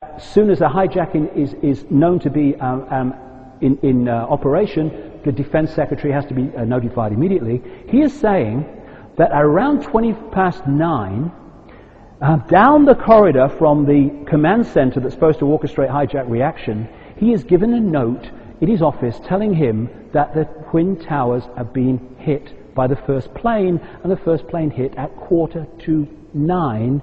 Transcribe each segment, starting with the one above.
As soon as a hijacking is known to be in operation, the Defense Secretary has to be notified immediately. He is saying that around 9:20, down the corridor from the command center that's supposed to orchestrate hijack reaction, he is given a note in his office telling him that the Twin Towers have been hit by the first plane, and the first plane hit at 9:45,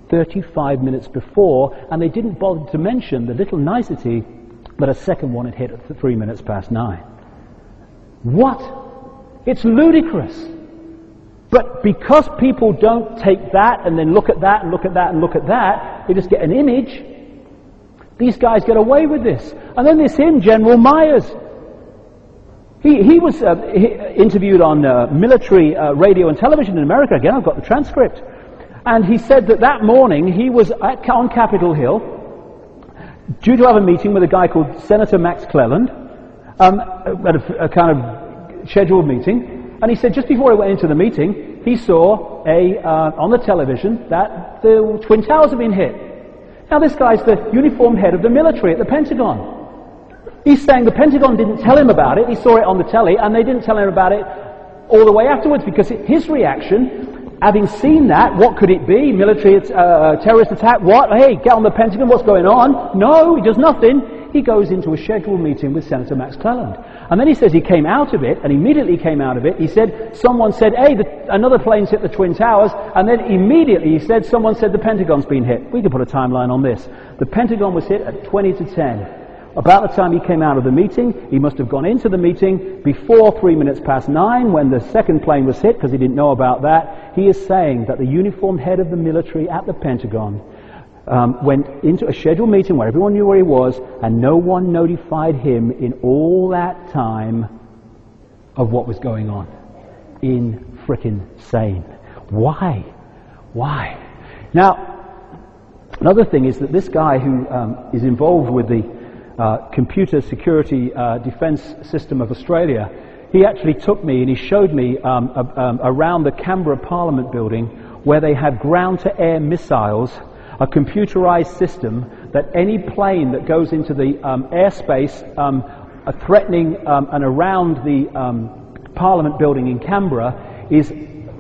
35 minutes before, and they didn't bother to mention the little nicety that a second one had hit at 9:03. What? It's ludicrous. But because people don't take that and then look at that and look at that and look at that, they just get an image. These guys get away with this. And then there's him, General Myers. He was interviewed on military radio and television in America. Again, I've got the transcript. And he said that morning he was on Capitol Hill due to have a meeting with a guy called Senator Max Cleland, at a kind of scheduled meeting. And he said just before he went into the meeting, he saw on the television that the Twin Towers had been hit. Now this guy's the uniformed head of the military at the Pentagon. He's saying the Pentagon didn't tell him about it. He saw it on the telly, and they didn't tell him about it all the way afterwards, because his reaction, having seen that, what could it be? Military terrorist attack? What? Hey, get on the Pentagon, what's going on? No, he does nothing. He goes into a scheduled meeting with Senator Max Cleland. And then he says he came out of it, and immediately came out of it, he said, someone said, hey, another plane's hit the Twin Towers, and then immediately he said, someone said the Pentagon's been hit. We can put a timeline on this. The Pentagon was hit at 9:20. About the time he came out of the meeting, he must have gone into the meeting before 9:03 when the second plane was hit, because he didn't know about that. He is saying that the uniformed head of the military at the Pentagon went into a scheduled meeting where everyone knew where he was, and no one notified him in all that time of what was going on. Insane. Why? Why? Now, another thing is that this guy who is involved with the computer security defense system of Australia, he actually took me and he showed me around the Canberra Parliament building where they had ground-to-air missiles, a computerized system that any plane that goes into the airspace threatening and around the Parliament building in Canberra is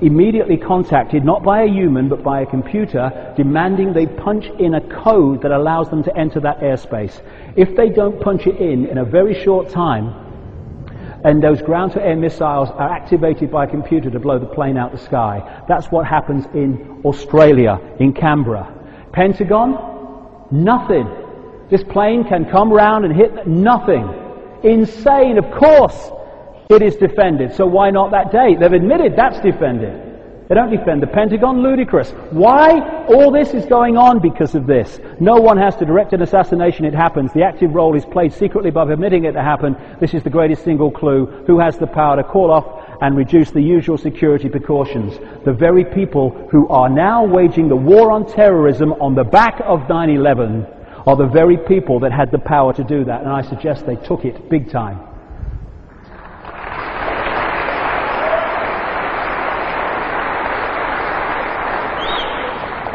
immediately contacted, not by a human but by a computer, demanding they punch in a code that allows them to enter that airspace. If they don't punch it in a very short time, and those ground-to-air missiles are activated by a computer to blow the plane out the sky. That's what happens in Australia, in Canberra. Pentagon, nothing. This plane can come round and hit nothing. Insane, of course. It is defended, so why not that date? They've admitted that's defended. They don't defend the Pentagon. Ludicrous. Why? All this is going on because of this. No one has to direct an assassination. It happens. The active role is played secretly by permitting it to happen. This is the greatest single clue. Who has the power to call off and reduce the usual security precautions? The very people who are now waging the war on terrorism on the back of 9/11 are the very people that had the power to do that, and I suggest they took it big time.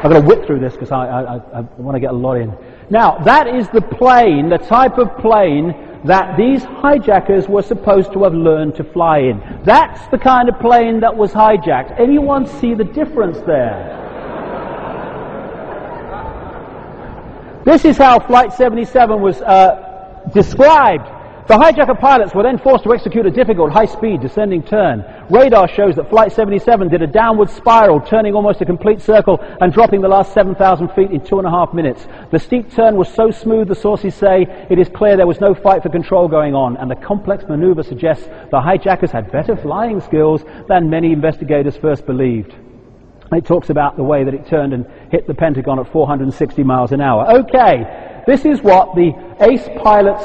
I've got to whip through this because I want to get a lot in. Now, that is the plane, the type of plane that these hijackers were supposed to have learned to fly in. That's the kind of plane that was hijacked. Anyone see the difference there? This is how Flight 77 was described. The hijacker pilots were then forced to execute a difficult high-speed descending turn. Radar shows that Flight 77 did a downward spiral, turning almost a complete circle and dropping the last 7,000 feet in 2.5 minutes. The steep turn was so smooth, the sources say, it is clear there was no fight for control going on, and the complex maneuver suggests the hijackers had better flying skills than many investigators first believed. It talks about the way that it turned and hit the Pentagon at 460 miles an hour. Okay. This is what the ace pilot's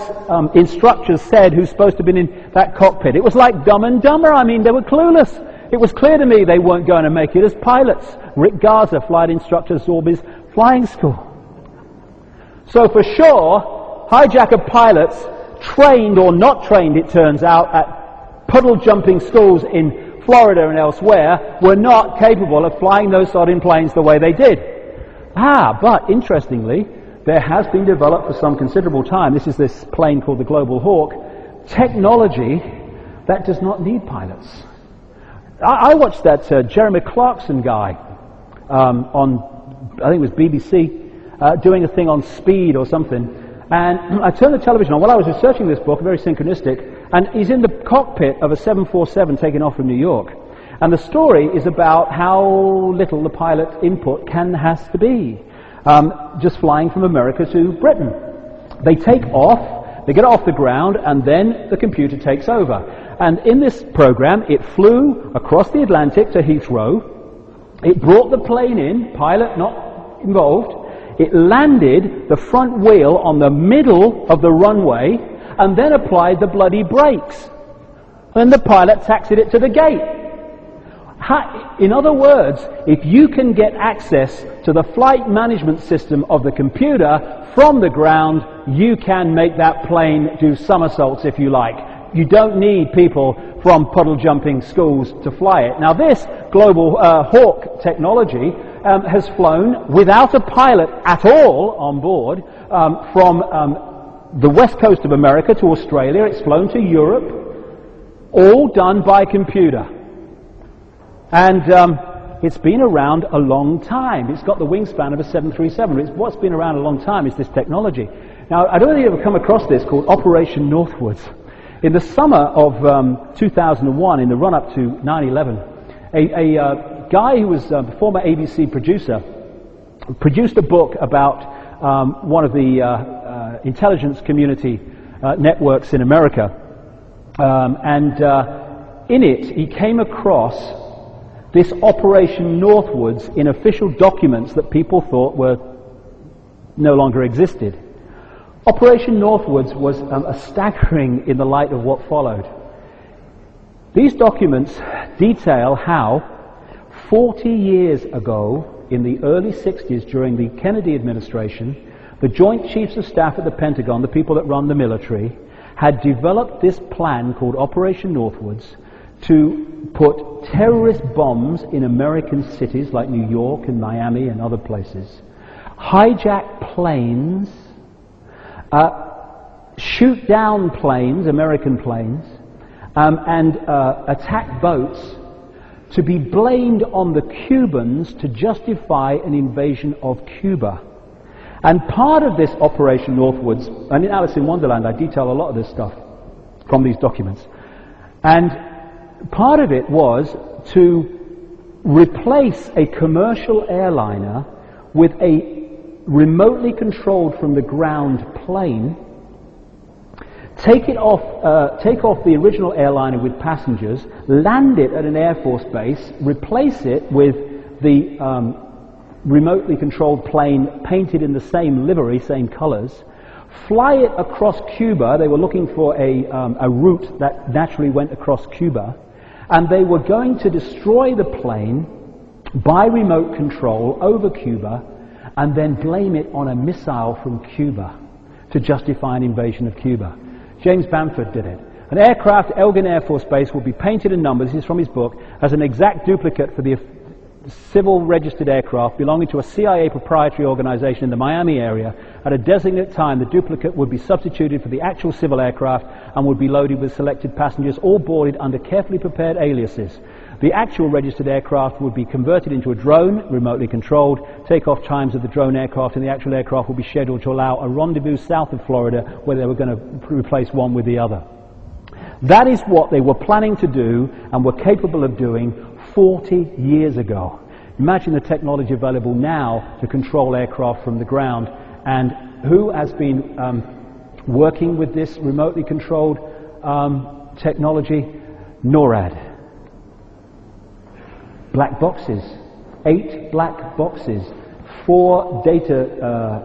instructors said, who's supposed to have been in that cockpit. It was like Dumb and Dumber. I mean, they were clueless. It was clear to me they weren't going to make it as pilots. Rick Garza, flight instructor, Zorby's flying school. So for sure, hijacker pilots, trained or not trained, it turns out, at puddle jumping schools in Florida and elsewhere, were not capable of flying those sort of planes the way they did. But interestingly, there has been developed for some considerable time, this is this plane called the Global Hawk, technology that does not need pilots. I watched that Jeremy Clarkson guy on, I think it was BBC, doing a thing on speed or something, and I turned the television on while I was researching this book, very synchronistic, and he's in the cockpit of a 747 taking off from New York. And the story is about how little the pilot's input has to be. Just flying from America to Britain. They take off, they get off the ground, and then the computer takes over. And in this program, it flew across the Atlantic to Heathrow. It brought the plane in, pilot not involved. It landed the front wheel on the middle of the runway, and then applied the bloody brakes. Then the pilot taxied it to the gate. In other words, if you can get access to the flight management system of the computer from the ground, you can make that plane do somersaults if you like. You don't need people from puddle jumping schools to fly it. Now this Global Hawk technology has flown without a pilot at all on board from the west coast of America to Australia. It's flown to Europe, all done by computer. And it's been around a long time. It's got the wingspan of a 737. What's been around a long time is this technology. Now, I don't know if you've ever come across this called Operation Northwoods. In the summer of 2001, in the run-up to 9/11, a guy who was a former ABC producer produced a book about one of the intelligence community networks in America. In it, he came across this Operation Northwoods in official documents that people thought were no longer existed. Operation Northwoods was staggering in the light of what followed. These documents detail how 40 years ago, in the early 60s, during the Kennedy administration, the Joint Chiefs of Staff at the Pentagon, the people that run the military, had developed this plan called Operation Northwoods to put terrorist bombs in American cities like New York and Miami and other places, hijack planes, shoot down planes, American planes, and attack boats, to be blamed on the Cubans to justify an invasion of Cuba. And part of this Operation Northwoods, and in Alice in Wonderland I detail a lot of this stuff from these documents, and part of it was to replace a commercial airliner with a remotely controlled from the ground plane, take off the original airliner with passengers, land it at an Air Force base, replace it with the remotely controlled plane painted in the same livery, same colors, fly it across Cuba. They were looking for a route that naturally went across Cuba, and they were going to destroy the plane by remote control over Cuba and then blame it on a missile from Cuba to justify an invasion of Cuba. James Bamford did it. An aircraft, Elgin Air Force Base, will be painted in numbers, this is from his book, as an exact duplicate for the civil registered aircraft belonging to a CIA proprietary organization in the Miami area. At a designated time, the duplicate would be substituted for the actual civil aircraft and would be loaded with selected passengers, all boarded under carefully prepared aliases. The actual registered aircraft would be converted into a drone, remotely controlled. Takeoff times of the drone aircraft and the actual aircraft would be scheduled to allow a rendezvous south of Florida, where they were going to replace one with the other. That is what they were planning to do and were capable of doing 40 years ago. Imagine the technology available now to control aircraft from the ground. And who has been working with this remotely controlled technology? NORAD. Black boxes. 8 black boxes. 4 data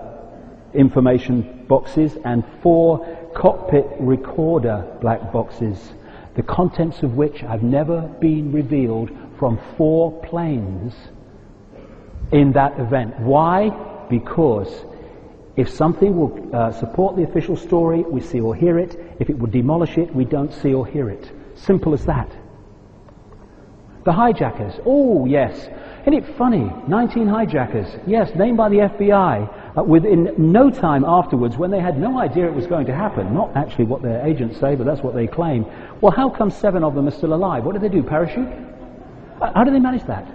information boxes and 4 cockpit recorder black boxes, the contents of which have never been revealed from 4 planes in that event. Why? Because if something will support the official story, we see or hear it. If it will demolish it, we don't see or hear it. Simple as that. The hijackers. Oh, yes. Isn't it funny? 19 hijackers. Yes, named by the FBI. Within no time afterwards, when they had no idea it was going to happen, not actually what their agents say, but that's what they claim, well, how come 7 of them are still alive? What did they do, parachute? How do they manage that?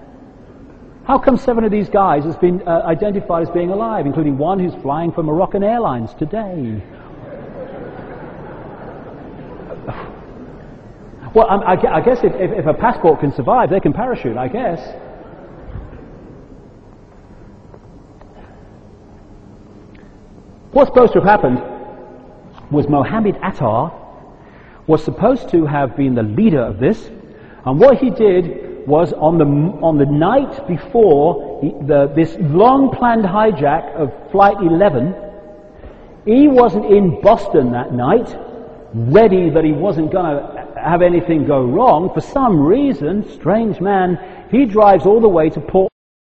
How come 7 of these guys has been identified as being alive, including one who's flying for Moroccan Airlines today? Well, I guess if a passport can survive, they can parachute, I guess. What's supposed to have happened was Mohammed Attar was supposed to have been the leader of this, and what he did was on the night before this long-planned hijack of Flight 11, he wasn't in Boston that night, ready that he wasn't going to have anything go wrong. For some reason, strange man, he drives all the way to Port